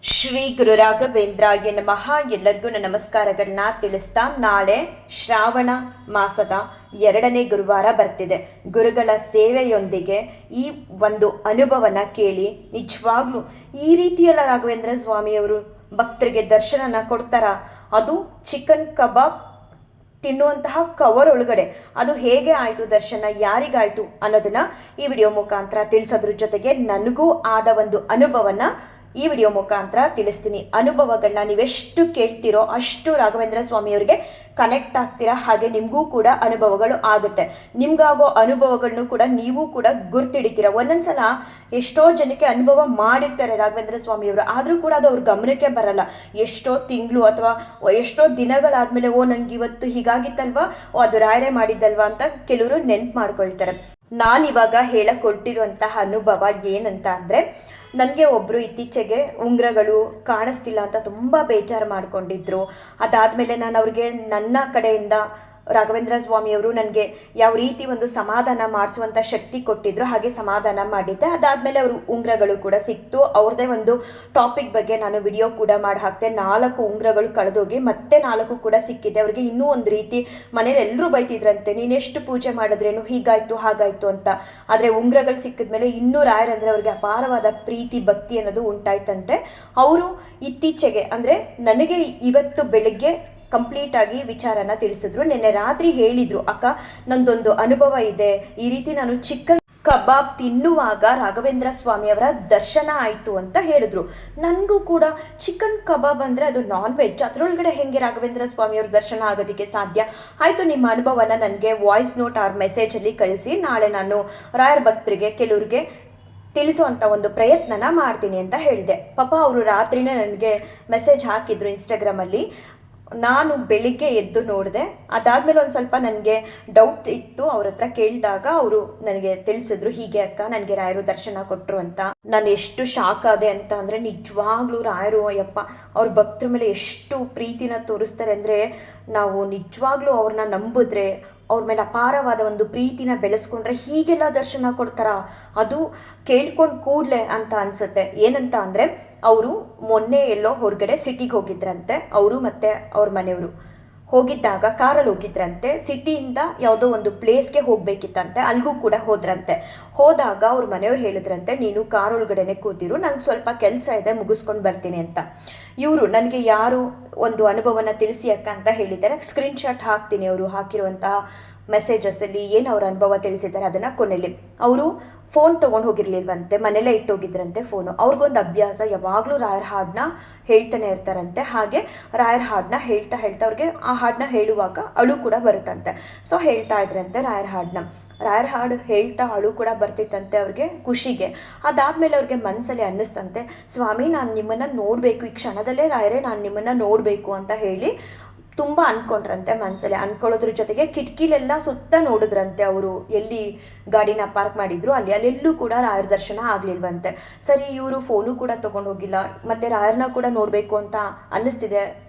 ಶ್ರೀ ಗುರು ರಾಘವೇಂದ್ರಾಯ ನಮಃ. ಎಲ್ಲರಿಗೂ ನಮಸ್ಕಾರಗಳನ್ನ ತಿಳಿಸ್ತಾ, ನಾಳೆ ಶ್ರಾವಣ ಮಾಸದ 2ನೇ ಗುರುವಾರ ಬರ್ತಿದೆ. ಗುರುಗಳ ಸೇವೆಯೊಂದಿಗೆ ಈ ಒಂದು ಅನುಭವನ ಕೇಳಿ ನಿಜವಾಗ್ಲೂ ಈ ರೀತಿಯಲ್ಲ ರಾಘವೇಂದ್ರ ಸ್ವಾಮಿಯವರು ಭಕ್ತರಿಗೆ ದರ್ಶನನ ಕೊಡ್ತಾರ. ಅದು ಚಿಕನ್ ಕಬಾಬ್ ತಿನ್ನುವಂತಹ ಕವರ್ ಒಳಗಡೆ ಅದು ಹೇಗೆ ಆಯಿತು, ದರ್ಶನ ಯಾರಿಗಾಯಿತು ಅನ್ನೋದನ್ನ ಈ ವಿಡಿಯೋ ಮುಖಾಂತರ ತಿಳಿಸೋದ್ರ ಜೊತೆಗೆ ನನಗೂ ಆದ ಒಂದು ಅನುಭವನ ಈ ವಿಡಿಯೋ ಮುಖಾಂತರ ತಿಳಿಸ್ತೀನಿ. ಅನುಭವಗಳನ್ನ ನೀವೆಷ್ಟು ಕೇಳ್ತಿರೋ ಅಷ್ಟು ರಾಘವೇಂದ್ರ ಸ್ವಾಮಿಯವರಿಗೆ ಕನೆಕ್ಟ್ ಆಗ್ತೀರಾ. ಹಾಗೆ ನಿಮಗೂ ಕೂಡ ಅನುಭವಗಳು ಆಗುತ್ತೆ. ನಿಮ್ಗಾಗೋ ಅನುಭವಗಳನ್ನು ಕೂಡ ನೀವು ಕೂಡ ಗುರ್ತಿಡಿತೀರ. ಒಂದೊಂದ್ಸಲ ಎಷ್ಟೋ ಜನಕ್ಕೆ ಅನುಭವ ಮಾಡಿರ್ತಾರೆ ರಾಘವೇಂದ್ರ ಸ್ವಾಮಿಯವರು, ಆದರೂ ಕೂಡ ಅದು ಅವ್ರ ಗಮನಕ್ಕೆ ಬರಲ್ಲ. ಎಷ್ಟೋ ತಿಂಗಳು ಅಥವಾ ಎಷ್ಟೋ ದಿನಗಳಾದ್ಮೇಲೆ ನನಗೆ ಇವತ್ತು ಹೀಗಾಗಿತ್ತಲ್ವಾ, ಅದು ರಾಯರೇ ಮಾಡಿದ್ದಲ್ವಾ ಅಂತ ಕೆಲವರು ನೆನ್ಪು ಮಾಡ್ಕೊಳ್ತಾರೆ. ನಾನಿವಾಗ ಹೇಳಕೊಟ್ಟಿರುವಂತಹ ಅನುಭವ ಏನಂತ ಅಂದರೆ, ನನಗೆ ಒಬ್ಬರು ಇತ್ತೀಚೆಗೆ ಉಂಗುರಗಳು ಕಾಣಿಸ್ತಿಲ್ಲ ಅಂತ ತುಂಬ ಬೇಜಾರು ಮಾಡ್ಕೊಂಡಿದ್ರು. ಅದಾದಮೇಲೆ ನಾನು ಅವ್ರಿಗೆ ನನ್ನ ಕಡೆಯಿಂದ ರಾಘವೇಂದ್ರ ಸ್ವಾಮಿಯವರು ನನಗೆ ಯಾವ ರೀತಿ ಒಂದು ಸಮಾಧಾನ ಮಾಡಿಸುವಂಥ ಶಕ್ತಿ ಕೊಟ್ಟಿದ್ರು, ಹಾಗೆ ಸಮಾಧಾನ ಮಾಡಿದ್ದೆ. ಅದಾದಮೇಲೆ ಅವರು ಉಂಗುರಗಳು ಕೂಡ ಸಿಕ್ತು. ಅವ್ರದ್ದೇ ಒಂದು ಟಾಪಿಕ್ ಬಗ್ಗೆ ನಾನು ವಿಡಿಯೋ ಕೂಡ ಮಾಡಿ ಹಾಕ್ತೆ. 4 ಉಂಗುರಗಳು ಕಳೆದೋಗಿ ಮತ್ತೆ 4 ಕೂಡ ಸಿಕ್ಕಿದೆ. ಅವ್ರಿಗೆ ಇನ್ನೂ ಒಂದು ರೀತಿ ಮನೇಲಿ ಎಲ್ಲರೂ ಬೈತಿದ್ರಂತೆ, ನೀನೆಷ್ಟು ಪೂಜೆ ಮಾಡಿದ್ರೇನು ಹೀಗಾಯ್ತು ಹಾಗಾಯ್ತು ಅಂತ. ಆದರೆ ಉಂಗುರಗಳು ಸಿಕ್ಕಿದ್ಮೇಲೆ ಇನ್ನೂ ರಾಯರಂದರೆ ಅವ್ರಿಗೆ ಅಪಾರವಾದ ಪ್ರೀತಿ ಭಕ್ತಿ ಅನ್ನೋದು ಉಂಟಾಯ್ತಂತೆ. ಅವರು ಇತ್ತೀಚೆಗೆ ಅಂದರೆ ನನಗೆ ಇವತ್ತು ಬೆಳಿಗ್ಗೆ ಕಂಪ್ಲೀಟ್ ಆಗಿ ವಿಚಾರನ ತಿಳಿಸಿದ್ರು. ನಿನ್ನೆ ರಾತ್ರಿ ಹೇಳಿದ್ರು, ಅಕ್ಕ ನಂದೊಂದು ಅನುಭವ ಇದೆ, ಈ ರೀತಿ ನಾನು ಚಿಕನ್ ಕಬಾಬ್ ತಿನ್ನುವಾಗ ರಾಘವೇಂದ್ರ ಸ್ವಾಮಿಯವರ ದರ್ಶನ ಆಯಿತು ಅಂತ ಹೇಳಿದ್ರು. ನನಗೂ ಕೂಡ ಚಿಕನ್ ಕಬಾಬ್ ಅಂದರೆ ಅದು ನಾನ್ ವೆಜ್, ಅದರೊಳಗಡೆ ಹೆಂಗೆ ರಾಘವೇಂದ್ರ ಸ್ವಾಮಿಯವ್ರ ದರ್ಶನ ಆಗೋದಕ್ಕೆ ಸಾಧ್ಯ? ಆಯಿತು, ನಿಮ್ಮ ಅನುಭವನ ನನಗೆ ವಾಯ್ಸ್ ನೋಟ್ ಆರ್ ಮೆಸೇಜಲ್ಲಿ ಕಳಿಸಿ, ನಾಳೆ ನಾನು ರಾಯರ ಭಕ್ತರಿಗೆ ಕೆಲವ್ರಿಗೆ ತಿಳಿಸುವಂಥ ಒಂದು ಪ್ರಯತ್ನನ ಮಾಡ್ತೀನಿ ಅಂತ ಹೇಳಿದೆ. ಪಾಪ ಅವರು ರಾತ್ರಿನೇ ನನಗೆ ಮೆಸೇಜ್ ಹಾಕಿದ್ರು ಇನ್ಸ್ಟಾಗ್ರಾಮಲ್ಲಿ. ನಾನು ಬೆಳಿಗ್ಗೆ ಎದ್ದು ನೋಡಿದೆ. ಅದಾದಮೇಲೆ ಒಂದು ಸ್ವಲ್ಪ ನನಗೆ ಡೌಟ್ ಇತ್ತು. ಅವ್ರ ಹತ್ರ ಕೇಳಿದಾಗ ಅವರು ನನಗೆ ತಿಳಿಸಿದ್ರು, ಹೀಗೆ ಅಕ್ಕ ನನಗೆ ರಾಯರು ದರ್ಶನ ಕೊಟ್ಟರು ಅಂತ. ನಾನು ಎಷ್ಟು ಶಾಕ್ ಆದೆ ಅಂತ ಅಂದರೆ, ನಿಜವಾಗ್ಲೂ ರಾಯರು ಅಯ್ಯಪ್ಪ ಅವ್ರ ಭಕ್ತರ ಮೇಲೆ ಎಷ್ಟು ಪ್ರೀತಿನ ತೋರಿಸ್ತಾರೆ ಅಂದರೆ, ನಾವು ನಿಜವಾಗ್ಲೂ ಅವ್ರನ್ನ ನಂಬಿದ್ರೆ, ಅವ್ರ ಮೇಲೆ ಅಪಾರವಾದ ಒಂದು ಪ್ರೀತಿನ ಬೆಳೆಸ್ಕೊಂಡ್ರೆ ಹೀಗೆಲ್ಲ ದರ್ಶನ ಕೊಡ್ತಾರ, ಅದು ಕೇಳ್ಕೊಂಡು ಕೂಡಲೇ ಅಂತ ಅನಿಸುತ್ತೆ. ಏನಂತ ಅಂದರೆ, ಅವರು ಮೊನ್ನೆ ಎಲ್ಲೋ ಹೊರಗಡೆ ಸಿಟಿಗೆ ಹೋಗಿದ್ರಂತೆ. ಅವರು ಮತ್ತು ಅವ್ರ ಮನೆಯವರು ಹೋಗಿದ್ದಾಗ ಕಾರಲ್ಲಿ ಹೋಗಿದ್ರಂತೆ. ಸಿಟಿಯಿಂದ ಯಾವುದೋ ಒಂದು ಪ್ಲೇಸ್ಗೆ ಹೋಗಬೇಕಿತ್ತಂತೆ, ಅಲ್ಲಿಗೂ ಕೂಡ ಹೋದ್ರಂತೆ. ಹೋದಾಗ ಅವ್ರ ಮನೆಯವ್ರು ಹೇಳಿದ್ರಂತೆ, ನೀನು ಕಾರ್ ಒಳಗಡೆನೆ ಕೂತಿರು, ನಂಗೆ ಸ್ವಲ್ಪ ಕೆಲಸ ಇದೆ ಮುಗಿಸ್ಕೊಂಡು ಬರ್ತೀನಿ ಅಂತ. ಇವರು ನನಗೆ ಯಾರು ಒಂದು ಅನುಭವನ ತಿಳಿಸಿ ಅಕ್ಕ ಅಂತ ಹೇಳಿದ್ದಾರೆ. ಸ್ಕ್ರೀನ್ಶಾಟ್ ಹಾಕ್ತೀನಿ ಅವರು ಹಾಕಿರುವಂತಹ ಮೆಸೇಜಸ್ಸಲ್ಲಿ ಏನು ಅವ್ರ ಅನುಭವ ತಿಳಿಸಿದ್ದಾರೆ ಅದನ್ನು ಕೊನೆಯಲ್ಲಿ. ಅವರು ಫೋನ್ ತೊಗೊಂಡು ಹೋಗಿರ್ಲಿಲ್ವಂತೆ, ಮನೇಲೇ ಇಟ್ಟೋಗಿದ್ರಂತೆ ಫೋನು. ಅವ್ರಿಗೊಂದು ಅಭ್ಯಾಸ, ಯಾವಾಗಲೂ ರಾಯರ ಹಾಡನ್ನ ಹೇಳ್ತಾನೆ ಇರ್ತಾರಂತೆ. ಹಾಗೆ ರಾಯರ ಹಾಡನ್ನ ಹೇಳ್ತಾ ಅವ್ರಿಗೆ ಆ ಹಾಡನ್ನ ಹೇಳುವಾಗ ಅಳು ಕೂಡ ಬರುತ್ತಂತೆ. ಸೊ ಹೇಳ್ತಾ ಇದ್ರಂತೆ ರಾಯರ ಹಾಡು ಹೇಳ್ತಾ ಅಳು ಕೂಡ ಬರ್ತಿತ್ತಂತೆ ಅವ್ರಿಗೆ ಖುಷಿಗೆ. ಅದಾದಮೇಲೆ ಅವ್ರಿಗೆ ಮನಸ್ಸಲ್ಲಿ ಅನ್ನಿಸ್ತಂತೆ, ಸ್ವಾಮಿ ನಾನು ನಿಮ್ಮನ್ನು ನೋಡಬೇಕು, ಈ ಕ್ಷಣದಲ್ಲೇ ರಾಯರೇ ನಾನು ನಿಮ್ಮನ್ನು ನೋಡಬೇಕು ಅಂತ ಹೇಳಿ ತುಂಬ ಅಂದ್ಕೊಂಡ್ರಂತೆ. ಮನಸ್ಸಲ್ಲಿ ಅಂದ್ಕೊಳ್ಳೋದ್ರ ಜೊತೆಗೆ ಕಿಟಕಿಲೆಲ್ಲ ಸುತ್ತ ನೋಡಿದ್ರಂತೆ. ಅವರು ಎಲ್ಲಿ ಗಾಡಿನ ಪಾರ್ಕ್ ಮಾಡಿದ್ರು ಅಲ್ಲೆಲ್ಲೂ ಕೂಡ ರಾಯರ ದರ್ಶನ ಆಗಲಿಲ್ವಂತೆ. ಸರಿ, ಇವರು ಫೋನು ಕೂಡ ತೊಗೊಂಡು ಹೋಗಿಲ್ಲ, ಮತ್ತು ರಾಯರನ್ನ ಕೂಡ ನೋಡಬೇಕು ಅಂತ ಅನ್ನಿಸ್ತಿದೆ,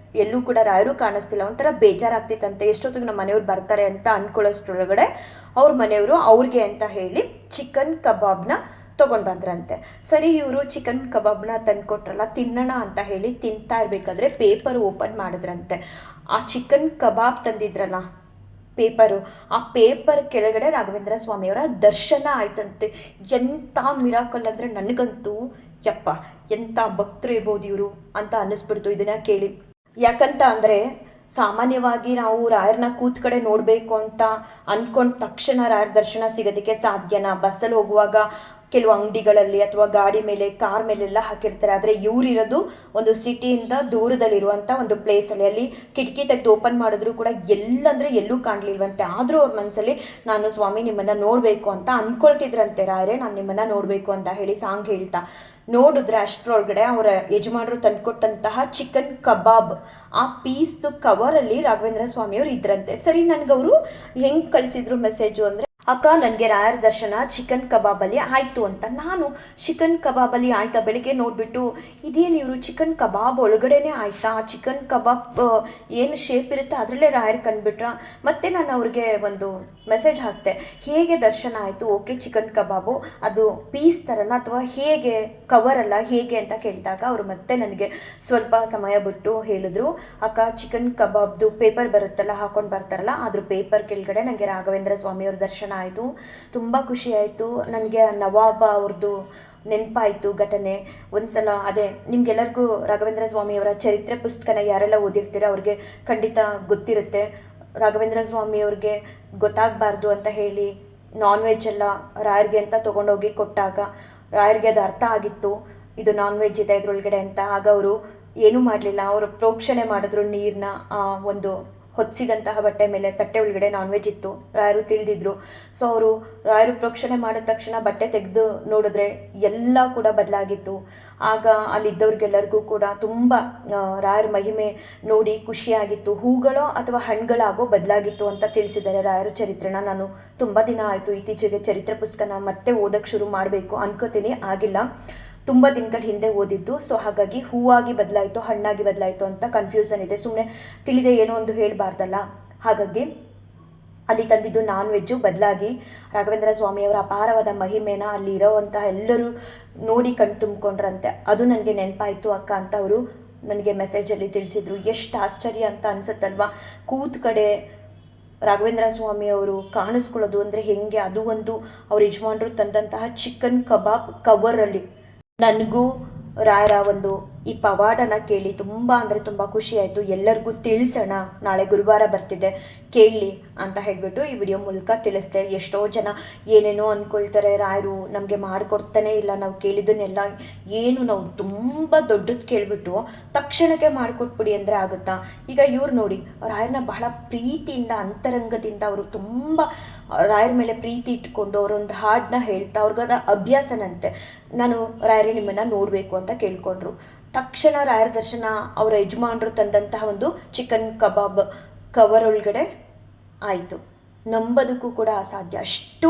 ಎಲ್ಲೂ ಕೂಡ ರಾಯರು ಕಾಣಿಸ್ತಿಲ್ಲ. ಒಂಥರ ಬೇಜಾರಾಗ್ತಿತ್ತಂತೆ. ಎಷ್ಟೊತ್ತಿಗೆ ನಮ್ಮ ಮನೆಯವ್ರು ಬರ್ತಾರೆ ಅಂತ ಅಂದ್ಕೊಳ್ಳೋಷ್ಟ್ರೊಳಗಡೆ ಅವ್ರ ಮನೆಯವರು ಅವ್ರಿಗೆ ಅಂತ ಹೇಳಿ ಚಿಕನ್ ಕಬಾಬ್ನ ತೊಗೊಂಡು ಬಂದ್ರಂತೆ. ಸರಿ, ಇವರು ಚಿಕನ್ ಕಬಾಬ್ನ ತಂದುಕೊಟ್ರಲ್ಲ, ತಿನ್ನೋಣ ಅಂತ ಹೇಳಿ ತಿಂತಾ ಇರಬೇಕಾದ್ರೆ ಪೇಪರ್ ಓಪನ್ ಮಾಡಿದ್ರಂತೆ. ಆ ಚಿಕನ್ ಕಬಾಬ್ ತಂದಿದ್ರಲ್ಲ ಪೇಪರು, ಆ ಪೇಪರ್ ಕೆಳಗಡೆ ರಾಘವೇಂದ್ರ ಸ್ವಾಮಿಯವರ ದರ್ಶನ ಆಯ್ತಂತೆ. ಎಂಥ ಮಿರಾಕಲ್ ಅಂದರೆ, ನನಗಂತೂ ಯಪ್ಪ ಎಂಥ ಭಕ್ತರು ಇರ್ಬೋದು ಇವರು ಅಂತ ಅನ್ನಿಸ್ಬಿಡ್ತು ಇದನ್ನು ಕೇಳಿ. ಯಾಕಂತ ಅಂದರೆ, ಸಾಮಾನ್ಯವಾಗಿ ನಾವು ರಾಯರನ್ನ ಕೂತ್ ಕಡೆ ನೋಡಬೇಕು ಅಂತ ಅಂದ್ಕೊಂಡ ತಕ್ಷಣ ರಾಯರ ದರ್ಶನ ಸಿಗೋದಕ್ಕೆ ಸಾಧ್ಯನಾ? ಬಸ್ಸಲ್ಲಿ ಹೋಗುವಾಗ ಕೆಲವು ಅಂಗಡಿಗಳಲ್ಲಿ ಅಥವಾ ಗಾಡಿ ಮೇಲೆ ಕಾರ್ ಮೇಲೆಲ್ಲ ಹಾಕಿರ್ತಾರೆ. ಆದರೆ ಇವರಿರೋದು ಒಂದು ಸಿಟಿಯಿಂದ ದೂರದಲ್ಲಿರುವಂಥ ಒಂದು ಪ್ಲೇಸಲ್ಲಿ. ಅಲ್ಲಿ ಕಿಟಕಿ ತೆಗೆದು ಓಪನ್ ಮಾಡಿದ್ರು ಕೂಡ ಎಲ್ಲಂದರೆ ಎಲ್ಲೂ ಕಾಣಲಿಲ್ವಂತೆ. ಆದರೂ ಅವ್ರ ಮನಸ್ಸಲ್ಲಿ ನಾನು ಸ್ವಾಮಿ ನಿಮ್ಮನ್ನು ನೋಡಬೇಕು ಅಂತ ಅಂದ್ಕೊಳ್ತಿದ್ರಂತೆ. ರಾಯರೇ ನಾನು ನಿಮ್ಮನ್ನು ನೋಡಬೇಕು ಅಂತ ಹೇಳಿ ಸಾಂಗ್ ಹೇಳ್ತಾ ನೋಡಿದ್ರೆ ಅಷ್ಟರೊಳಗಡೆ ಅವರ ಯಜಮಾನರು ತಂದುಕೊಟ್ಟಂತಹ ಚಿಕನ್ ಕಬಾಬ್ ಆ ಪೀಸ್ದು ಕವರಲ್ಲಿ ರಾಘವೇಂದ್ರ ಸ್ವಾಮಿಯವರು ಇದ್ರಂತೆ. ಸರಿ, ನನಗವರು ಹೆಂಗೆ ಕಳಿಸಿದ್ರು ಮೆಸೇಜು ಅಂದರೆ, ಅಕ್ಕ ನನಗೆ ರಾಯರ ದರ್ಶನ ಚಿಕನ್ ಕಬಾಬಲ್ಲಿ ಆಯಿತು ಅಂತ. ನಾನು ಚಿಕನ್ ಕಬಾಬಲ್ಲಿ ಆಯ್ತಾ, ಬೆಳಿಗ್ಗೆ ನೋಡಿಬಿಟ್ಟು ಇದೇನು ಇವರು ಚಿಕನ್ ಕಬಾಬ್ ಒಳಗಡೆನೇ ಆಯಿತಾ, ಚಿಕನ್ ಕಬಾಬ್ ಏನು ಶೇಪ್ ಇರುತ್ತೆ ಅದರಲ್ಲೇ ರಾಯರ್ ಕಂಡುಬಿಟ್ರ. ಮತ್ತು ನಾನು ಅವ್ರಿಗೆ ಒಂದು ಮೆಸೇಜ್ ಹಾಕ್ತೆ, ಹೇಗೆ ದರ್ಶನ ಆಯಿತು, ಓಕೆ ಚಿಕನ್ ಕಬಾಬು ಅದು ಪೀಸ್ ಥರನ ಅಥವಾ ಹೇಗೆ, ಕವರಲ್ಲ ಹೇಗೆ ಅಂತ ಕೇಳಿದಾಗ ಅವರು ಮತ್ತೆ ನನಗೆ ಸ್ವಲ್ಪ ಸಮಯ ಬಿಟ್ಟು ಹೇಳಿದ್ರು, ಅಕ್ಕ ಚಿಕನ್ ಕಬಾಬ್ದು ಪೇಪರ್ ಬರುತ್ತಲ್ಲ ಹಾಕೊಂಡು ಬರ್ತಾರಲ್ಲ ಅದ್ರ ಪೇಪರ್ ಕೆಳಗಡೆ ನನಗೆ ರಾಘವೇಂದ್ರ ಸ್ವಾಮಿಯವ್ರ ದರ್ಶನ ಆಯಿತು. ತುಂಬ ಖುಷಿ ಆಯಿತು ನನಗೆ. ನವಾಬ ಅವ್ರದ್ದು ನೆನಪಾಯಿತು ಘಟನೆ. ಒಂದ್ಸಲ ಅದೇ ನಿಮ್ಗೆಲ್ಲರಿಗೂ ರಾಘವೇಂದ್ರ ಸ್ವಾಮಿಯವರ ಚರಿತ್ರೆ ಪುಸ್ತಕನ ಯಾರೆಲ್ಲ ಓದಿರ್ತೀರ ಅವ್ರಿಗೆ ಖಂಡಿತ ಗೊತ್ತಿರುತ್ತೆ. ರಾಘವೇಂದ್ರ ಸ್ವಾಮಿಯವ್ರಿಗೆ ಗೊತ್ತಾಗಬಾರ್ದು ಅಂತ ಹೇಳಿ ನಾನ್ ವೆಜ್ ಎಲ್ಲ ರಾಯರಿಗೆ ಅಂತ ತೊಗೊಂಡೋಗಿ ಕೊಟ್ಟಾಗ ರಾಯರಿಗೆ ಅದು ಅರ್ಥ ಆಗಿತ್ತು, ಇದು ನಾನ್ ವೆಜ್ ಇದೆ ಇದ್ರೊಳಗಡೆ ಅಂತ. ಆಗ ಅವರು ಏನೂ ಮಾಡಲಿಲ್ಲ, ಅವರು ಪ್ರೋಕ್ಷಣೆ ಮಾಡಿದ್ರು ನೀರನ್ನ. ಒಂದು ಹೊತ್ತಿಸಿದಂತಹ ಬಟ್ಟೆ ಮೇಲೆ ತಟ್ಟೆ ಒಳಗಡೆ ನಾನ್ ವೆಜ್ ಇತ್ತು, ರಾಯರು ತಿಳಿದಿದ್ರು. ಸೊ ಅವರು ರಾಯರು ಪ್ರೋಕ್ಷಣೆ ಮಾಡಿದ ತಕ್ಷಣ ಬಟ್ಟೆ ತೆಗೆದು ನೋಡಿದ್ರೆ ಎಲ್ಲ ಕೂಡ ಬದಲಾಗಿತ್ತು. ಆಗ ಅಲ್ಲಿದ್ದವ್ರಿಗೆಲ್ಲರಿಗೂ ಕೂಡ ತುಂಬ ರಾಯರ ಮಹಿಮೆ ನೋಡಿ ಖುಷಿಯಾಗಿತ್ತು. ಹೂಗಳೋ ಅಥವಾ ಹಣ್ಣುಗಳಾಗೋ ಬದಲಾಗಿತ್ತು ಅಂತ ತಿಳಿಸಿದ್ದಾರೆ ರಾಯರ ಚರಿತ್ರೆನ. ನಾನು ತುಂಬ ದಿನ ಆಯಿತು ಇತ್ತೀಚೆಗೆ ಚರಿತ್ರೆ ಪುಸ್ತಕನ ಮತ್ತೆ ಓದೋಕ್ಕೆ ಶುರು ಮಾಡಬೇಕು ಅನ್ಕೋತೀನಿ, ಆಗಿಲ್ಲ. ತುಂಬ ದಿನಗಳ ಹಿಂದೆ ಓದಿದ್ದು. ಸೊ ಹಾಗಾಗಿ ಹೂವಾಗಿ ಬದಲಾಯಿತು ಹಣ್ಣಾಗಿ ಬದಲಾಯಿತು ಅಂತ ಕನ್ಫ್ಯೂಸನ್ ಇದೆ. ಸುಮ್ಮನೆ ತಿಳಿದೆ ಏನೋ ಒಂದು ಹೇಳಬಾರ್ದಲ್ಲ. ಹಾಗಾಗಿ ಅಲ್ಲಿ ತಂದಿದ್ದು ನಾನ್ ವೆಜ್ಜು ಬದಲಾಗಿ ರಾಘವೇಂದ್ರ ಸ್ವಾಮಿಯವರ ಅಪಾರವಾದ ಮಹಿಮೆನ ಅಲ್ಲಿ ಇರೋವಂಥ ಎಲ್ಲರೂ ನೋಡಿ ಕಣ್ ತುಂಬಿಕೊಂಡ್ರಂತೆ. ಅದು ನನಗೆ ನೆನಪಾಯಿತು ಅಕ್ಕ ಅಂತ ಅವರು ನನಗೆ ಮೆಸೇಜಲ್ಲಿ ತಿಳಿಸಿದರು. ಎಷ್ಟು ಆಶ್ಚರ್ಯ ಅಂತ ಅನಿಸುತ್ತಲ್ವ, ಕೂತ್ ಕಡೆ ರಾಘವೇಂದ್ರ ಸ್ವಾಮಿಯವರು ಕಾಣಿಸ್ಕೊಳ್ಳೋದು ಅಂದರೆ ಹೆಂಗೆ, ಅದು ಒಂದು ಅವ್ರ ಯಜಮಾನರು ತಂದಂತಹ ಚಿಕನ್ ಕಬಾಬ್ ಕವರಲ್ಲಿ. ನನಗೂ ರಾಯರ ಒಂದು ಈ ಪವಾಡನ ಕೇಳಿ ತುಂಬ ಅಂದರೆ ತುಂಬ ಖುಷಿಯಾಯಿತು. ಎಲ್ಲರಿಗೂ ತಿಳಿಸೋಣ, ನಾಳೆ ಗುರುವಾರ ಬರ್ತಿದೆ ಕೇಳಲಿ ಅಂತ ಹೇಳಿಬಿಟ್ಟು ಈ ವಿಡಿಯೋ ಮೂಲಕ ತಿಳಿಸ್ದೆ. ಎಷ್ಟೋ ಜನ ಏನೇನೋ ಅಂದ್ಕೊಳ್ತಾರೆ, ರಾಯರು ನಮಗೆ ಮಾಡಿಕೊಡ್ತಾನೆ ಇಲ್ಲ, ನಾವು ಕೇಳಿದ್ದನ್ನೆಲ್ಲ ಏನು ನಾವು ತುಂಬ ದೊಡ್ಡದು ಕೇಳಿಬಿಟ್ಟು ತಕ್ಷಣಕ್ಕೆ ಮಾಡಿಕೊಟ್ಬಿಡಿ ಅಂದರೆ ಆಗುತ್ತಾ. ಈಗ ಇವ್ರು ನೋಡಿ, ರಾಯರನ್ನ ಬಹಳ ಪ್ರೀತಿಯಿಂದ ಅಂತರಂಗದಿಂದ ಅವರು ತುಂಬ ರಾಯರ ಮೇಲೆ ಪ್ರೀತಿ ಇಟ್ಕೊಂಡು ಅವರೊಂದು ಹಾಡನ್ನ ಹೇಳ್ತಾ ಅವ್ರಿಗದ ಅಭ್ಯಾಸನಂತೆ. ನಾನು ರಾಯರೇ ನಿಮ್ಮನ್ನು ನೋಡಬೇಕು ಅಂತ ಕೇಳ್ಕೊಂಡ್ರು. ತಕ್ಷಣ ರಾಯರ ದರ್ಶನ ಅವರ ಯಜಮಾನರು ತಂದಂತಹ ಒಂದು ಚಿಕನ್ ಕಬಾಬ್ ಕವರ್ ಒಳಗಡೆ ಆಯಿತು. ನಂಬೋದಕ್ಕೂ ಕೂಡ ಅಸಾಧ್ಯ, ಅಷ್ಟು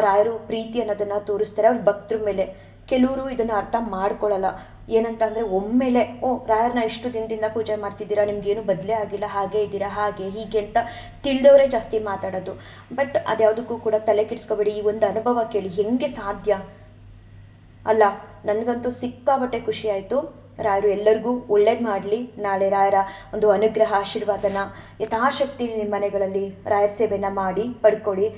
ರಾಯರು ಪ್ರೀತಿ ಅನ್ನೋದನ್ನು ತೋರಿಸ್ತಾರೆ ಅವ್ರ ಭಕ್ತರ ಮೇಲೆ. ಕೆಲವರು ಇದನ್ನು ಅರ್ಥ ಮಾಡ್ಕೊಳ್ಳಲ್ಲ. ಏನಂತ ಅಂದರೆ ಒಮ್ಮೆಲೆ ರಾಯರನ್ನ ಇಷ್ಟು ದಿನದಿಂದ ಪೂಜೆ ಮಾಡ್ತಿದ್ದೀರಾ, ನಿಮಗೇನು ಬದಲೇ ಆಗಿಲ್ಲ, ಹಾಗೆ ಇದ್ದೀರಾ, ಹಾಗೆ ಹೀಗೆ ಅಂತ ತಿಳಿದವರೇ ಜಾಸ್ತಿ ಮಾತಾಡೋದು. ಬಟ್ ಅದ್ಯಾವುದಕ್ಕೂ ಕೂಡ ತಲೆ ಕೆಡಿಸ್ಕೋಬೇಡಿ. ಈ ಒಂದು ಅನುಭವ ಕೇಳಿ ಹೆಂಗೆ ಸಾಧ್ಯ ಅಲ್ಲ. ನನಗಂತೂ ಸಿಕ್ಕಾಬಟ್ಟೆ ಖುಷಿ ಆಯಿತು. ರಾಯರು ಎಲ್ಲರಿಗೂ ಒಳ್ಳೇದು ಮಾಡಲಿ. ನಾಳೆ ರಾಯರ ಒಂದು ಅನುಗ್ರಹ ಆಶೀರ್ವಾದನ ಯಥಾಶಕ್ತಿ ನಿಮ್ಮ ಮನೆಗಳಲ್ಲಿ ರಾಯರ ಸೇವೆನ ಮಾಡಿ ಪಡ್ಕೊಳ್ಳಿ.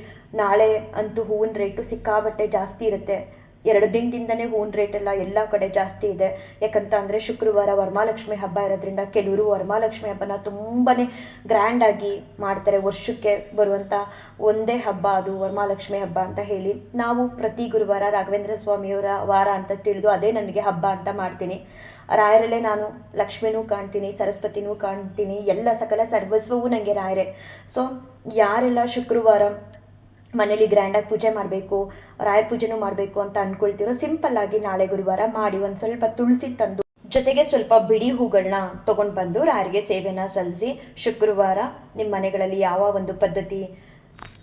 ನಾಳೆ ಅಂತೂ ಹೂವಿನ ರೇಟು ಸಿಕ್ಕಾಬಟ್ಟೆ ಜಾಸ್ತಿ ಇರುತ್ತೆ. 2 ದಿನದಿಂದನೇ ಹೂವಿನ ರೇಟೆಲ್ಲ ಎಲ್ಲ ಕಡೆ ಜಾಸ್ತಿ ಇದೆ. ಯಾಕಂತ ಅಂದರೆ ಶುಕ್ರವಾರ ವರಮಹಾಲಕ್ಷ್ಮಿ ಹಬ್ಬ ಇರೋದ್ರಿಂದ ಕೆಲವರು ವರಮಹಾಲಕ್ಷ್ಮಿ ಹಬ್ಬನ ತುಂಬಾ ಗ್ರ್ಯಾಂಡಾಗಿ ಮಾಡ್ತಾರೆ. ವರ್ಷಕ್ಕೆ ಬರುವಂಥ ಒಂದೇ ಹಬ್ಬ ಅದು ವರಮಹಾಲಕ್ಷ್ಮಿ ಹಬ್ಬ ಅಂತ ಹೇಳಿ. ನಾವು ಪ್ರತಿ ಗುರುವಾರ ರಾಘವೇಂದ್ರ ಸ್ವಾಮಿಯವರ ವಾರ ಅಂತ ತಿಳಿದು ಅದೇ ನನಗೆ ಹಬ್ಬ ಅಂತ ಮಾಡ್ತೀನಿ. ರಾಯರಲ್ಲೇ ನಾನು ಲಕ್ಷ್ಮಿನೂ ಕಾಣ್ತೀನಿ, ಸರಸ್ವತಿನೂ ಕಾಣ್ತೀನಿ, ಎಲ್ಲ ಸಕಲ ಸರ್ವಸ್ವವೂ ನನಗೆ ರಾಯರೇ. ಸೊ ಯಾರೆಲ್ಲ ಶುಕ್ರವಾರ ಮನೇಲಿ ಗ್ರ್ಯಾಂಡಾಗಿ ಪೂಜೆ ಮಾಡಬೇಕು, ರಾಯರ ಪೂಜೆನೂ ಮಾಡಬೇಕು ಅಂತ ಅಂದ್ಕೊಳ್ತಿರೋ, ಸಿಂಪಲ್ಲಾಗಿ ನಾಳೆ ಗುರುವಾರ ಮಾಡಿ ಒಂದು ಸ್ವಲ್ಪ ತುಳಸಿ ತಂದು ಜೊತೆಗೆ ಸ್ವಲ್ಪ ಬಿಡಿ ಹೂಗಳನ್ನ ತೊಗೊಂಡು ಬಂದು ರಾಯರಿಗೆ ಸೇವೆನ ಸಲ್ಲಿಸಿ ಶುಕ್ರವಾರ ನಿಮ್ಮ ಮನೆಗಳಲ್ಲಿ ಯಾವ ಒಂದು ಪದ್ಧತಿ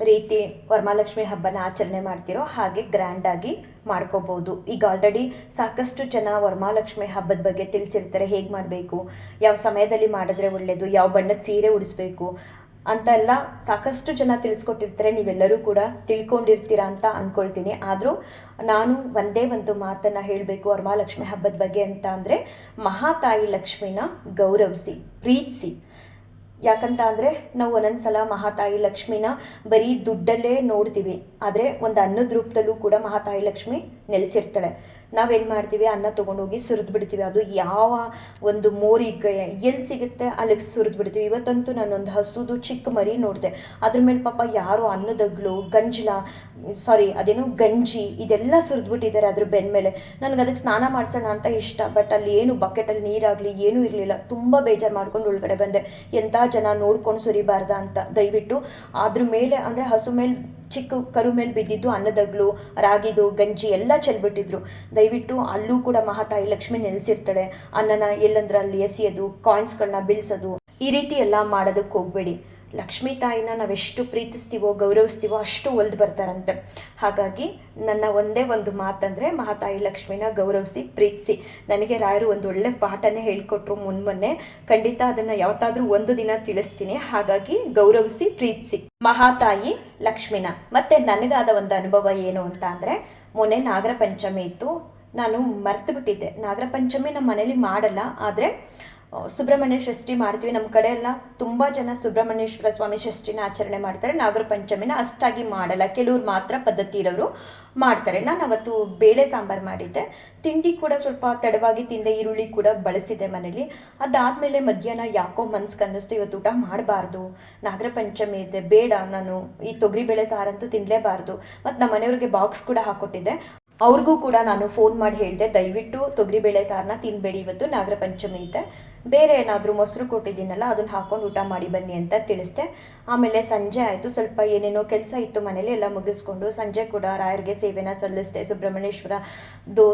ರೀತಿ ವರಮಹಾಲಕ್ಷ್ಮಿ ಹಬ್ಬನ ಆಚರಣೆ ಮಾಡ್ತಿರೋ ಹಾಗೆ ಗ್ರ್ಯಾಂಡಾಗಿ ಮಾಡ್ಕೋಬೋದು. ಈಗ ಆಲ್ರೆಡಿ ಸಾಕಷ್ಟು ಜನ ವರಮಹಾಲಕ್ಷ್ಮಿ ಹಬ್ಬದ ಬಗ್ಗೆ ತಿಳಿಸಿರ್ತಾರೆ, ಹೇಗೆ ಮಾಡಬೇಕು, ಯಾವ ಸಮಯದಲ್ಲಿ ಮಾಡಿದ್ರೆ ಒಳ್ಳೆಯದು, ಯಾವ ಬಣ್ಣದ ಸೀರೆ ಉಡಿಸ್ಬೇಕು ಅಂತೆಲ್ಲ ಸಾಕಷ್ಟು ಜನ ತಿಳಿಸ್ಕೊಟ್ಟಿರ್ತಾರೆ. ನೀವೆಲ್ಲರೂ ಕೂಡ ತಿಳ್ಕೊಂಡಿರ್ತೀರಾ ಅಂತ ಅಂದ್ಕೊಳ್ತೀನಿ. ಆದರೂ ನಾನು ಒಂದೇ ಒಂದು ಮಾತನ್ನು ಹೇಳಬೇಕು ವರಮಹಾಲಕ್ಷ್ಮಿ ಹಬ್ಬದ ಬಗ್ಗೆ ಅಂತ ಅಂದರೆ, ಮಹಾತಾಯಿ ಲಕ್ಷ್ಮಿನ ಗೌರವಿಸಿ, ಪ್ರೀತಿಸಿ. ಯಾಕಂತ ಅಂದರೆ ನಾವು ಒಂದೊಂದು ಸಲ ಮಹಾತಾಯಿ ಲಕ್ಷ್ಮಿನ ಬರೀ ದುಡ್ಡಲ್ಲೇ ನೋಡ್ತೀವಿ, ಆದರೆ ಒಂದು ಅನ್ನದ ರೂಪದಲ್ಲೂ ಕೂಡ ಮಹಾತಾಯಿ ಲಕ್ಷ್ಮಿ ನೆಲೆಸಿರ್ತಾಳೆ. ನಾವೇನು ಮಾಡ್ತೀವಿ, ಅನ್ನ ತೊಗೊಂಡೋಗಿ ಸುರಿದು ಬಿಡ್ತೀವಿ. ಅದು ಯಾವ ಒಂದು ಮೋರಿಗೆ ಎಲ್ಲಿ ಸಿಗುತ್ತೆ ಅಲ್ಲಿಗೆ ಸುರಿದು ಬಿಡ್ತೀವಿ. ಇವತ್ತಂತೂ ನಾನೊಂದು ಹಸುದು ಚಿಕ್ಕ ಮರಿ ನೋಡಿದೆ, ಅದ್ರ ಮೇಲೆ ಪಾಪ ಯಾರೋ ಅನ್ನದಗ್ಲು ಅದೇನೋ ಗಂಜಿ ಇದೆಲ್ಲ ಸುರಿದ್ಬಿಟ್ಟಿದ್ದಾರೆ ಅದ್ರ ಬೆನ್ನ ಮೇಲೆ. ನನಗೆ ಅದಕ್ಕೆ ಸ್ನಾನ ಮಾಡಿಸೋಣ ಅಂತ ಇಷ್ಟ, ಬಟ್ ಅಲ್ಲಿ ಏನು ಬಕೆಟಲ್ಲಿ ನೀರಾಗಲಿ ಏನೂ ಇರಲಿಲ್ಲ. ತುಂಬ ಬೇಜಾರು ಮಾಡ್ಕೊಂಡು ಒಳಗಡೆ ಬಂದೆ. ಎಂಥ ಜನ ನೋಡ್ಕೊಂಡು ಸುರಿಬಾರ್ದ ಅಂತ. ದಯವಿಟ್ಟು ಅದ್ರ ಮೇಲೆ ಅಂದರೆ ಹಸು ಮೇಲೆ ಚಿಕ್ಕ ಕರು ಮೇಲೆ ಬಿದ್ದಿದ್ದು ಅನ್ನದಗ್ಲು, ರಾಗಿದು ಗಂಜಿ ಎಲ್ಲ ಚೆಲ್ಬಿಟ್ಟಿದ್ರು. ದಯವಿಟ್ಟು ಅಲ್ಲೂ ಕೂಡ ಮಹಾತಾಯಿ ಲಕ್ಷ್ಮಿ ನೆಲೆಸಿರ್ತಾಳೆ. ಅನ್ನನ ಎಲ್ಲಂದ್ರೆ ಅಲ್ಲಿ ಎಸೆಯೋದು, ಕಾಯಿನ್ಸ್ಗಳನ್ನ ಬೀಳ್ಸೋದು, ಈ ರೀತಿ ಎಲ್ಲ ಮಾಡೋದಕ್ಕೆ ಹೋಗಬೇಡಿ. ಲಕ್ಷ್ಮೀ ತಾಯಿನ ನಾವೆಷ್ಟು ಪ್ರೀತಿಸ್ತೀವೋ ಗೌರವಿಸ್ತೀವೋ ಅಷ್ಟು ಒಲ್ದು ಬರ್ತಾರಂತೆ. ಹಾಗಾಗಿ ನನ್ನ ಒಂದೇ ಒಂದು ಮಾತಂದರೆ ಮಹಾತಾಯಿ ಲಕ್ಷ್ಮಿನ ಗೌರವಿಸಿ ಪ್ರೀತಿಸಿ. ನನಗೆ ರಾಯರು ಒಂದು ಒಳ್ಳೆ ಪಾಠನೇ ಹೇಳ್ಕೊಟ್ರು ಮೊನ್ನೆ. ಖಂಡಿತ ಅದನ್ನು ಯಾವತ್ತಾದರೂ ಒಂದು ದಿನ ತಿಳಿಸ್ತೀನಿ. ಹಾಗಾಗಿ ಗೌರವಿಸಿ ಪ್ರೀತಿಸಿ ಮಹಾತಾಯಿ ಲಕ್ಷ್ಮಿನ. ಮತ್ತು ನನಗಾದ ಒಂದು ಅನುಭವ ಏನು ಅಂತ ಅಂದರೆ, ಮೊನ್ನೆ ನಾಗರ ಪಂಚಮಿ ಇತ್ತು. ನಾನು ಮರ್ತು ಬಿಟ್ಟಿದ್ದೆ. ನಾಗರ ಪಂಚಮಿ ನಮ್ಮ ಮನೇಲಿ ಮಾಡಲ್ಲ, ಆದರೆ ಸುಬ್ರಹ್ಮಣ್ಯ ಷಷ್ಠಿ ಮಾಡ್ತೀವಿ. ನಮ್ಮ ಕಡೆ ಎಲ್ಲ ತುಂಬ ಜನ ಸುಬ್ರಹ್ಮಣ್ಯೇಶ್ವರ ಸ್ವಾಮಿ ಷಷ್ಠಿನ ಆಚರಣೆ ಮಾಡ್ತಾರೆ. ನಾಗರ ಪಂಚಮಿನ ಅಷ್ಟಾಗಿ ಮಾಡಲ್ಲ, ಕೆಲವ್ರು ಮಾತ್ರ ಪದ್ಧತಿ ಇರೋರು ಮಾಡ್ತಾರೆ. ನಾನು ಅವತ್ತು ಬೇಳೆ ಸಾಂಬಾರು ಮಾಡಿದ್ದೆ. ತಿಂಡಿ ಕೂಡ ಸ್ವಲ್ಪ ತಡವಾಗಿ ತಿಂದೆ, ಈರುಳ್ಳಿ ಕೂಡ ಬಳಸಿದೆ ಮನೇಲಿ. ಅದಾದಮೇಲೆ ಮಧ್ಯಾಹ್ನ ಯಾಕೋ ಮನ್ಸಿಗೆ ಅನ್ನಿಸ್ತು, ಇವತ್ತು ಊಟ ಮಾಡಬಾರ್ದು, ನಾಗರ ಪಂಚಮಿ ಇದೆ, ಬೇಡ, ನಾನು ಈ ತೊಗರಿಬೇಳೆ ಸಾರಂತೂ ತಿನ್ನಲೇಬಾರ್ದು. ಮತ್ತು ನಮ್ಮ ಮನೆಯವ್ರಿಗೆ ಬಾಕ್ಸ್ ಕೂಡ ಹಾಕ್ಕೊಟ್ಟಿದ್ದೆ. ಅವ್ರಿಗೂ ಕೂಡ ನಾನು ಫೋನ್ ಮಾಡಿ ಹೇಳಿದೆ, ದಯವಿಟ್ಟು ತೊಗರಿಬೇಳೆ ಸಾರನ್ನ ತಿನ್ನಬೇಡಿ, ಇವತ್ತು ನಾಗರ ಪಂಚಮಿ ಇದೆ, ಬೇರೆ ಏನಾದರೂ ಮೊಸರು ಕೊಟ್ಟಿದ್ದೀನಲ್ಲ ಅದನ್ನು ಹಾಕ್ಕೊಂಡು ಊಟ ಮಾಡಿ ಬನ್ನಿ ಅಂತ ತಿಳಿಸ್ದೆ. ಆಮೇಲೆ ಸಂಜೆ ಆಯಿತು, ಸ್ವಲ್ಪ ಏನೇನೋ ಕೆಲಸ ಇತ್ತು ಮನೇಲಿ, ಎಲ್ಲ ಮುಗಿಸ್ಕೊಂಡು ಸಂಜೆ ಕೂಡ ರಾಯರಿಗೆ ಸೇವೆನ ಸಲ್ಲಿಸಿದೆ. ಸುಬ್ರಹ್ಮಣ್ಯೇಶ್ವರ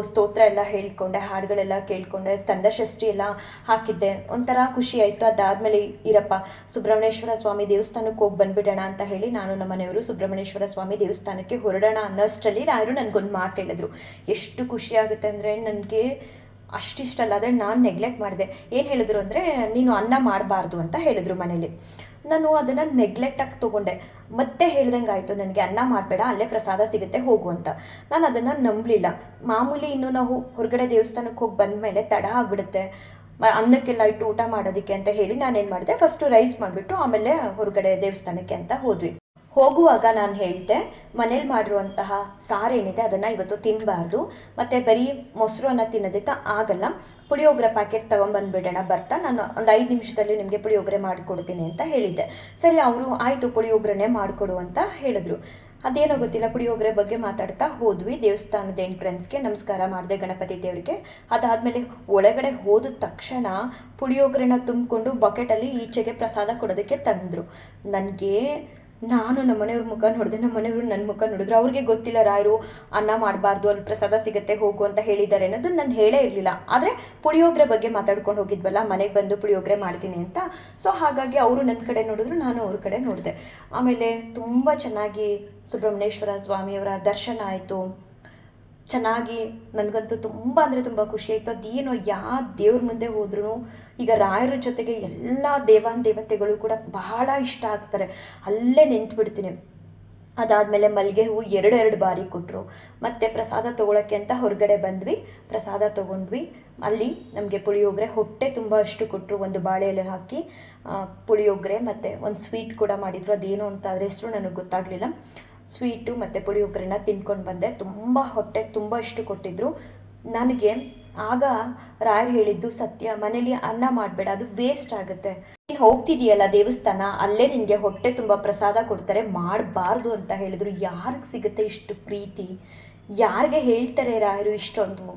ಸ್ತೋತ್ರ ಎಲ್ಲ ಹೇಳ್ಕೊಂಡೆ, ಹಾಡುಗಳೆಲ್ಲ ಕೇಳ್ಕೊಂಡೆ, ಸ್ಕಂದ ಷಷ್ಠಿ ಎಲ್ಲ ಹಾಕಿದ್ದೆ. ಒಂಥರ ಖುಷಿ ಆಯಿತು. ಅದಾದಮೇಲೆ ಇರಪ್ಪ ಸುಬ್ರಹ್ಮಣ್ಯೇಶ್ವರ ಸ್ವಾಮಿ ದೇವಸ್ಥಾನಕ್ಕೆ ಹೋಗಿ ಬಂದುಬಿಡೋಣ ಅಂತ ಹೇಳಿ ನಾನು ನಮ್ಮ ಮನೆಯವರು ಸುಬ್ರಹ್ಮಣ್ಯೇಶ್ವರ ಸ್ವಾಮಿ ದೇವಸ್ಥಾನಕ್ಕೆ ಹೊರಡೋಣ ಅನ್ನೋಷ್ಟರಲ್ಲಿ ರಾಯರು ನನಗೊಂದು ಮಾತು ಹೇಳಿದ್ರು. ಎಷ್ಟು ಖುಷಿ ಆಗುತ್ತೆ ಅಂದರೆ, ನನಗೆ ಅಷ್ಟಿಷ್ಟಲ್ಲ, ಆದರೆ ನಾನು ನೆಗ್ಲೆಕ್ಟ್ ಮಾಡಿದೆ. ಏನು ಹೇಳಿದ್ರು ಅಂದರೆ, ನೀನು ಅನ್ನ ಮಾಡಬಾರ್ದು ಅಂತ ಹೇಳಿದ್ರು ಮನೇಲಿ. ನಾನು ಅದನ್ನು ನೆಗ್ಲೆಕ್ಟಾಗಿ ತೊಗೊಂಡೆ. ಮತ್ತೆ ಹೇಳ್ದಂಗೆ ಆಯಿತು ನನಗೆ, ಅನ್ನ ಮಾಡಬೇಡ, ಅಲ್ಲೇ ಪ್ರಸಾದ ಸಿಗುತ್ತೆ, ಹೋಗು ಅಂತ. ನಾನು ಅದನ್ನು ನಂಬಲಿಲ್ಲ. ಮಾಮೂಲಿ ಇನ್ನು ನಾವು ಹೊರಗಡೆ ದೇವಸ್ಥಾನಕ್ಕೆ ಹೋಗಿ ಬಂದಮೇಲೆ ತಡ ಆಗಿಬಿಡುತ್ತೆ ಅನ್ನಕ್ಕೆಲ್ಲ ಇಟ್ಟು ಊಟ ಮಾಡೋದಕ್ಕೆ ಅಂತ ಹೇಳಿ ನಾನೇನು ಮಾಡಿದೆ, ಫಸ್ಟು ರೈಸ್ ಮಾಡಿಬಿಟ್ಟು ಆಮೇಲೆ ಹೊರಗಡೆ ದೇವಸ್ಥಾನಕ್ಕೆ ಅಂತ ಹೋದ್ವಿ. ಹೋಗುವಾಗ ನಾನು ಹೇಳಿದೆ, ಮನೇಲಿ ಮಾಡಿರುವಂತಹ ಸಾರೇನಿದೆ ಅದನ್ನು ಇವತ್ತು ತಿನ್ನಬಾರ್ದು, ಮತ್ತು ಬರೀ ಮೊಸರು ಅನ್ನ ತಿನ್ನೋದಕ್ಕೆ ಆಗಲ್ಲ, ಪುಳಿಯೋಗರೆ ಪ್ಯಾಕೆಟ್ ತೊಗೊಂಬಂದುಬಿಡೋಣ ಬರ್ತಾ, ನಾನು ಒಂದು 5 ನಿಮಿಷದಲ್ಲಿ ನಿಮಗೆ ಪುಳಿಯೋಗರೆ ಮಾಡಿಕೊಡ್ತೀನಿ ಅಂತ ಹೇಳಿದ್ದೆ. ಸರಿ, ಅವರು ಆಯಿತು ಪುಳಿಯೋಗರೆನೇ ಮಾಡಿಕೊಡು ಅಂತ ಹೇಳಿದ್ರು. ಅದೇನೋ ಗೊತ್ತಿಲ್ಲ, ಪುಳಿಯೋಗರೆ ಬಗ್ಗೆ ಮಾತಾಡ್ತಾ ಹೋದ್ವಿ. ದೇವಸ್ಥಾನದ ಎಂಟ್ರೆನ್ಸ್ಗೆ ನಮಸ್ಕಾರ ಮಾಡಿದೆ ಗಣಪತಿ ದೇವರಿಗೆ. ಅದಾದಮೇಲೆ ಒಳಗಡೆ ಹೋದ ತಕ್ಷಣ ಪುಳಿಯೋಗರೆನ ತುಂಬಿಕೊಂಡು ಬಕೆಟಲ್ಲಿ ಈಚೆಗೆ ಪ್ರಸಾದ ಕೊಡೋದಕ್ಕೆ ತಂದರು. ನನಗೆ ನಾನು ನಮ್ಮ ಮನೆಯವ್ರ ಮುಖ ನೋಡಿದೆ, ನಮ್ಮ ಮನೆಯವರು ನನ್ನ ಮುಖ ನೋಡಿದ್ರು. ಅವ್ರಿಗೆ ಗೊತ್ತಿಲ್ಲ ರಾಯರು ಅನ್ನ ಮಾಡಬಾರ್ದು, ಅಲ್ಲಿ ಪ್ರಸಾದ ಸಿಗುತ್ತೆ ಹೋಗು ಅಂತ ಹೇಳಿದ್ದಾರೆ ಅನ್ನೋದು ನಾನು ಹೇಳೇ ಇರಲಿಲ್ಲ. ಆದರೆ ಪುಳಿಯೋಗರೆ ಬಗ್ಗೆ ಮಾತಾಡ್ಕೊಂಡು ಹೋಗಿದ್ವಲ್ಲ, ಮನೆಗೆ ಬಂದು ಪುಳಿಯೋಗರೆ ಮಾಡ್ತೀನಿ ಅಂತ. ಸೊ ಹಾಗಾಗಿ ಅವರು ನನ್ನ ಕಡೆ ನೋಡಿದ್ರು, ನಾನು ಅವ್ರ ಕಡೆ ನೋಡಿದೆ. ಆಮೇಲೆ ತುಂಬ ಚೆನ್ನಾಗಿ ಸುಬ್ರಹ್ಮಣ್ಯೇಶ್ವರ ಸ್ವಾಮಿಯವರ ದರ್ಶನ ಆಯಿತು. ಚೆನ್ನಾಗಿ ನನಗಂತೂ ತುಂಬ ಅಂದರೆ ತುಂಬ ಖುಷಿ ಆಯಿತು. ಅದೇನೋ ಯಾವ ದೇವ್ರ ಮುಂದೆ ಹೋದ್ರೂ ಈಗ ರಾಯರ ಜೊತೆಗೆ ಎಲ್ಲ ದೇವತೆಗಳು ಕೂಡ ಬಹಳ ಇಷ್ಟ ಆಗ್ತಾರೆ, ಅಲ್ಲೇ ನಿಂತುಬಿಡ್ತೀನಿ. ಅದಾದಮೇಲೆ ಮಲ್ಲಿಗೆ ಹೂವು 2 ಬಾರಿ ಕೊಟ್ಟರು. ಮತ್ತು ಪ್ರಸಾದ ತೊಗೊಳಕ್ಕೆ ಅಂತ ಹೊರಗಡೆ ಬಂದ್ವಿ, ಪ್ರಸಾದ ತೊಗೊಂಡ್ವಿ. ಅಲ್ಲಿ ನಮಗೆ ಪುಳಿಯೋಗರೆ ಹೊಟ್ಟೆ ತುಂಬ ಅಷ್ಟು ಕೊಟ್ಟರು. ಒಂದು ಬಾಳೆ ಎಲೆ ಹಾಕಿ ಪುಳಿಯೋಗರೆ ಮತ್ತು ಒಂದು ಸ್ವೀಟ್ ಕೂಡ ಮಾಡಿದರು. ಅದೇನು ಅಂತ ಅದ್ರ ಹೆಸರು ನನಗೆ ಗೊತ್ತಾಗಲಿಲ್ಲ. ಸ್ವೀಟು ಮತ್ತು ಪುಳಿಯೋಗರೆನ ತಿನ್ಕೊಂಡು ಬಂದೆ. ತುಂಬ ಹೊಟ್ಟೆ ತುಂಬ ಇಷ್ಟು ಕೊಟ್ಟಿದ್ದರು ನನಗೆ. ಆಗ ರಾಯರು ಹೇಳಿದ್ದು ಸತ್ಯ, ಮನೇಲಿ ಅನ್ನ ಮಾಡಬೇಡ, ಅದು ವೇಸ್ಟ್ ಆಗುತ್ತೆ. ನೀನು ಹೋಗ್ತಿದೀಯಲ್ಲ ದೇವಸ್ಥಾನ, ಅಲ್ಲೇ ನಿನಗೆ ಹೊಟ್ಟೆ ತುಂಬ ಪ್ರಸಾದ ಕೊಡ್ತಾರೆ, ಮಾಡಬಾರ್ದು ಅಂತ ಹೇಳಿದ್ರು. ಯಾರಿಗೆ ಸಿಗುತ್ತೆ ಇಷ್ಟು ಪ್ರೀತಿ? ಯಾರಿಗೆ ಹೇಳ್ತಾರೆ ರಾಯರು ಇಷ್ಟೊಂದು?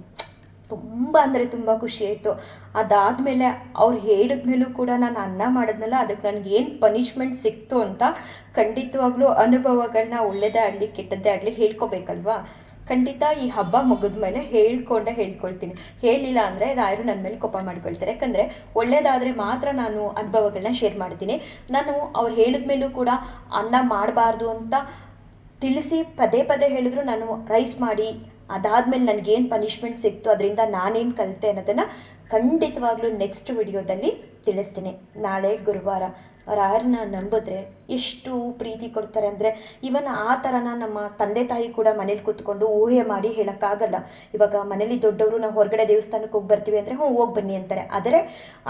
ತುಂಬ ಅಂದರೆ ತುಂಬ ಖುಷಿ ಆಯಿತು. ಅದಾದಮೇಲೆ ಅವ್ರು ಹೇಳಿದ್ಮೇಲೂ ಕೂಡ ನಾನು ಅನ್ನ ಮಾಡಿದ್ನಲ್ಲ, ಅದಕ್ಕೆ ನನಗೇನು ಪನಿಷ್ಮೆಂಟ್ ಸಿಕ್ತು ಅಂತ ಖಂಡಿತವಾಗ್ಲೂ ಅನುಭವಗಳನ್ನ ಒಳ್ಳೆಯದೇ ಆಗಲಿ ಕೆಟ್ಟದ್ದೇ ಆಗಲಿ ಹೇಳ್ಕೊಬೇಕಲ್ವಾ. ಖಂಡಿತ ಈ ಹಬ್ಬ ಮುಗಿದ್ಮೇಲೆ ಹೇಳ್ಕೊಳ್ತೀನಿ. ಹೇಳಿಲ್ಲ ಅಂದರೆ ರಾಯರು ನನ್ನ ಮೇಲೆ ಕೋಪ ಮಾಡ್ಕೊಳ್ತಾರೆ. ಯಾಕಂದರೆ ಒಳ್ಳೇದಾದರೆ ಮಾತ್ರ ನಾನು ಅನುಭವಗಳನ್ನ ಶೇರ್ ಮಾಡ್ತೀನಿ. ನಾನು ಅವ್ರು ಹೇಳಿದ್ಮೇಲೂ ಕೂಡ ಅನ್ನ ಮಾಡಬಾರ್ದು ಅಂತ ತಿಳಿಸಿ ಪದೇ ಹೇಳಿದ್ರು. ನಾನು ರೈಸ್ ಮಾಡಿ ಅದಾದಮೇಲೆ ನನಗೇನು ಪನಿಷ್ಮೆಂಟ್ ಸಿಕ್ತು, ಅದರಿಂದ ನಾನೇನು ಕಲಿತೆ ಅನ್ನೋದನ್ನು ಖಂಡಿತವಾಗ್ಲೂ ನೆಕ್ಸ್ಟ್ ವಿಡಿಯೋದಲ್ಲಿ ತಿಳಿಸ್ತೀನಿ. ನಾಳೆ ಗುರುವಾರ ರಾಯರನ್ನ ನಂಬಿದ್ರೆ ಎಷ್ಟು ಪ್ರೀತಿ ಕೊಡ್ತಾರೆ ಅಂದರೆ, ಇವನ್ ಆ ಥರನ ನಮ್ಮ ತಂದೆ ತಾಯಿ ಕೂಡ ಮನೇಲಿ ಕೂತ್ಕೊಂಡು ಊಹೆ ಮಾಡಿ ಹೇಳೋಕ್ಕಾಗಲ್ಲ. ಇವಾಗ ಮನೇಲಿ ದೊಡ್ಡವರು ನಾವು ಹೊರಗಡೆ ದೇವಸ್ಥಾನಕ್ಕೆ ಹೋಗಿ ಬರ್ತೀವಿ ಅಂದರೆ ಹೋಗಿ ಬನ್ನಿ ಅಂತಾರೆ. ಆದರೆ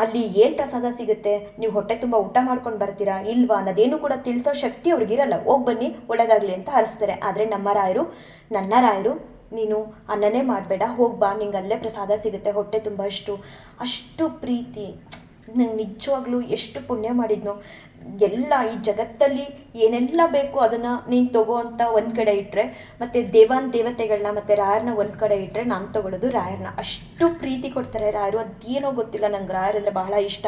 ಅಲ್ಲಿ ಏನು ಪ್ರಸಾದ ಸಿಗುತ್ತೆ, ನೀವು ಹೊಟ್ಟೆ ತುಂಬ ಊಟ ಮಾಡ್ಕೊಂಡು ಬರ್ತೀರಾ ಇಲ್ವಾ ಅನ್ನೋದೇನು ಕೂಡ ತಿಳಿಸೋ ಶಕ್ತಿ ಅವ್ರಿಗಿರಲ್ಲ. ಹೋಗಿ ಬನ್ನಿ ಒಳ್ಳೆಯದಾಗಲಿ ಅಂತ ಹರಿಸ್ತಾರೆ. ಆದರೆ ನನ್ನ ರಾಯರು ನೀನು ಅನ್ನನೇ ಮಾಡಬೇಡ, ಹೋಗಿ ಬಾ, ನಿಂಗೆ ಅಲ್ಲೇ ಪ್ರಸಾದ ಸಿಗುತ್ತೆ, ಹೊಟ್ಟೆ ತುಂಬ ಅಷ್ಟು ಪ್ರೀತಿ. ನಂಗೆ ನಿಜವಾಗ್ಲೂ ಎಷ್ಟು ಪುಣ್ಯ ಮಾಡಿದ್ನೋ. ಎಲ್ಲ ಈ ಜಗತ್ತಲ್ಲಿ ಏನೆಲ್ಲ ಬೇಕು ಅದನ್ನು ನೀನು ತಗೋ ಅಂತ ಒಂದು ಕಡೆ ಇಟ್ಟರೆ, ಮತ್ತು ದೇವತೆಗಳನ್ನ ಮತ್ತು ರಾಯರನ್ನ ಒಂದು ಕಡೆ ಇಟ್ಟರೆ ನಾನು ತೊಗೊಳ್ಳೋದು ರಾಯರನ್ನ. ಅಷ್ಟು ಪ್ರೀತಿ ಕೊಡ್ತಾರೆ ರಾಯರು. ಅದೇನೋ ಗೊತ್ತಿಲ್ಲ, ನಂಗೆ ರಾಯರಂದರೆ ಬಹಳ ಇಷ್ಟ.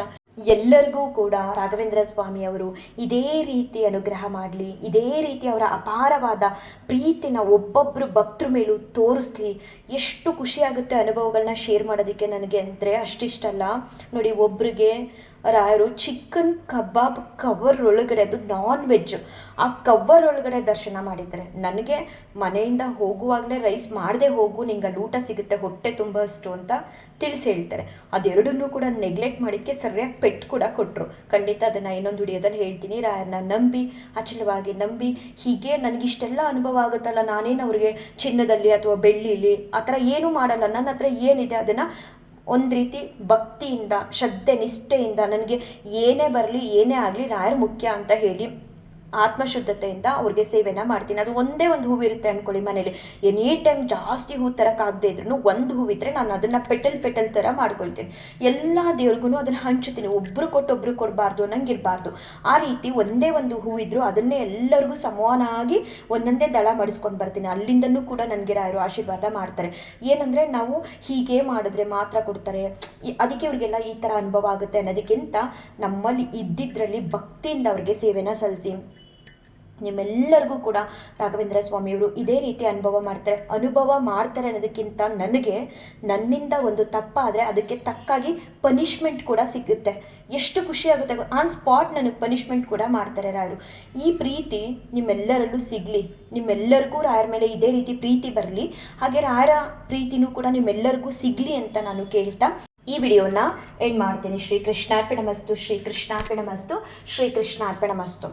ಎಲ್ಲರಿಗೂ ಕೂಡ ರಾಘವೇಂದ್ರ ಸ್ವಾಮಿಯವರು ಇದೇ ರೀತಿ ಅನುಗ್ರಹ ಮಾಡಲಿ, ಇದೇ ರೀತಿ ಅವರ ಅಪಾರವಾದ ಪ್ರೀತಿನ ಒಬ್ಬೊಬ್ಬರು ಭಕ್ತರ ಮೇಲೂ ತೋರಿಸ್ಲಿ. ಎಷ್ಟು ಖುಷಿಯಾಗುತ್ತೆ ಅನುಭವಗಳನ್ನ ಶೇರ್ ಮಾಡೋದಕ್ಕೆ ನನಗೆ ಅಂದರೆ ಅಷ್ಟಿಷ್ಟಲ್ಲ ನೋಡಿ. ಒಬ್ರಿಗೆ ರಾಯರು ಚಿಕನ್ ಕಬಾಬ್ ಕವರ್ ಒಳಗಡೆ, ಅದು ನಾನ್ ವೆಜ್, ಆ ಕವರ್ ಒಳಗಡೆ ದರ್ಶನ ಮಾಡಿದ್ದಾರೆ. ನನಗೆ ಮನೆಯಿಂದ ಹೋಗುವಾಗಲೇ ರೈಸ್ ಮಾಡದೆ ಹೋಗು, ನಿಂಗೆ ಅಲ್ಲಿ ಊಟ ಸಿಗುತ್ತೆ ಹೊಟ್ಟೆ ತುಂಬ ಅಷ್ಟು ಅಂತ ತಿಳಿಸಿ ಹೇಳ್ತಾರೆ. ಅದೆರಡನ್ನೂ ಕೂಡ ನೆಗ್ಲೆಕ್ಟ್ ಮಾಡಿದ್ದಕ್ಕೆ ಸರಿಯಾಗಿ ಪೆಟ್ಟು ಕೂಡ ಕೊಟ್ಟರು. ಖಂಡಿತ ಅದನ್ನು ಇನ್ನೊಂದು ವಿಡಿಯೋದಲ್ಲಿ ಹೇಳ್ತೀನಿ. ರಾಯರನ್ನ ನಂಬಿ, ಅಚಲವಾಗಿ ನಂಬಿ, ಹೀಗೆ ನನಗಿಷ್ಟೆಲ್ಲ ಅನುಭವ ಆಗುತ್ತಲ್ಲ, ನಾನೇನು ಅವ್ರಿಗೆ ಚಿನ್ನದಲ್ಲಿ ಅಥವಾ ಬೆಳ್ಳಿಲಿ ಆ ಥರ ಏನೂ ಮಾಡಲ್ಲ, ನನ್ನ ಹತ್ರ ಏನಿದೆ ಅದನ್ನು ಒಂದು ರೀತಿ ಭಕ್ತಿಯಿಂದ, ಶ್ರದ್ಧೆ, ನಿಷ್ಠೆಯಿಂದ, ನನಗೆ ಏನೇ ಬರಲಿ ಏನೇ ಆಗಲಿ ರಾಯರು ಮುಖ್ಯ ಅಂತ ಹೇಳಿ ಆತ್ಮಶುದ್ಧತೆಯಿಂದ ಅವ್ರಿಗೆ ಸೇವೆನ ಮಾಡ್ತೀನಿ. ಅದು ಒಂದೇ ಒಂದು ಹೂವು ಇರುತ್ತೆ ಅಂದ್ಕೊಳ್ಳಿ ಮನೇಲಿ, ಎನಿ ಟೈಮ್ ಜಾಸ್ತಿ ಹೂ ತರೋಕ್ಕಾಗದೇ ಇದ್ರೂ ಒಂದು ಹೂವಿದ್ರೆ ನಾನು ಅದನ್ನು ಪೆಟಲ್ ಥರ ಮಾಡ್ಕೊಳ್ತೀನಿ. ಎಲ್ಲ ದೇವ್ರಿಗೂ ಅದನ್ನು ಹಂಚುತ್ತೀನಿ. ಒಬ್ಬರು ಕೊಟ್ಟು ಒಬ್ರು ಕೊಡಬಾರ್ದು ಅನ್ನಂಗೆ ಇರಬಾರ್ದು. ಆ ರೀತಿ ಒಂದೇ ಒಂದು ಹೂವಿದ್ರು ಅದನ್ನೇ ಎಲ್ಲರಿಗೂ ಸಮಾನಾಗಿ ಒಂದೊಂದೇ ದಳ ಮಾಡಿಸ್ಕೊಂಡು ಬರ್ತೀನಿ. ಅಲ್ಲಿಂದನೂ ಕೂಡ ನನಗೆ ರಾಯರು ಆಶೀರ್ವಾದ ಮಾಡ್ತಾರೆ. ಏನಂದರೆ ನಾವು ಹೀಗೆ ಮಾಡಿದ್ರೆ ಮಾತ್ರ ಕೊಡ್ತಾರೆ, ಅದಕ್ಕೆ ಅವ್ರಿಗೆಲ್ಲ ಈ ಥರ ಅನುಭವ ಆಗುತ್ತೆ ಅನ್ನೋದಕ್ಕಿಂತ ನಮ್ಮಲ್ಲಿ ಇದ್ದಿದ್ದರಲ್ಲಿ ಭಕ್ತಿಯಿಂದ ಅವ್ರಿಗೆ ಸೇವೆನ ಸಲ್ಲಿಸಿ ನಿಮ್ಮೆಲ್ಲರಿಗೂ ಕೂಡ ರಾಘವೇಂದ್ರ ಸ್ವಾಮಿಯವರು ಇದೇ ರೀತಿ ಅನುಭವ ಮಾಡ್ತಾರೆ ಅನ್ನೋದಕ್ಕಿಂತ ನನಗೆ ನನ್ನಿಂದ ಒಂದು ತಪ್ಪಾದರೆ ಅದಕ್ಕೆ ತಕ್ಕಾಗಿ ಪನಿಷ್ಮೆಂಟ್ ಕೂಡ ಸಿಗುತ್ತೆ. ಎಷ್ಟು ಖುಷಿ ಆಗುತ್ತೆ, ಆನ್ ಸ್ಪಾಟ್ ನನಗೆ ಪನಿಷ್ಮೆಂಟ್ ಕೂಡ ಮಾಡ್ತಾರೆ ರಾಯರು. ಈ ಪ್ರೀತಿ ನಿಮ್ಮೆಲ್ಲರಲ್ಲೂ ಸಿಗಲಿ, ನಿಮ್ಮೆಲ್ಲರಿಗೂ ರಾಯರ ಮೇಲೆ ಇದೇ ರೀತಿ ಪ್ರೀತಿ ಬರಲಿ, ಹಾಗೆ ರಾಯರ ಪ್ರೀತಿನೂ ಕೂಡ ನಿಮ್ಮೆಲ್ಲರಿಗೂ ಸಿಗಲಿ ಅಂತ ನಾನು ಕೇಳ್ತಾ ಈ ವಿಡಿಯೋನ ಎಂಡ್ ಮಾಡ್ತೀನಿ. ಶ್ರೀ ಕೃಷ್ಣಾರ್ಪಣಮಸ್ತು, ಶ್ರೀ ಕೃಷ್ಣಾರ್ಪಣಮಸ್ತು, ಶ್ರೀ ಕೃಷ್ಣಾರ್ಪಣಮಸ್ತು.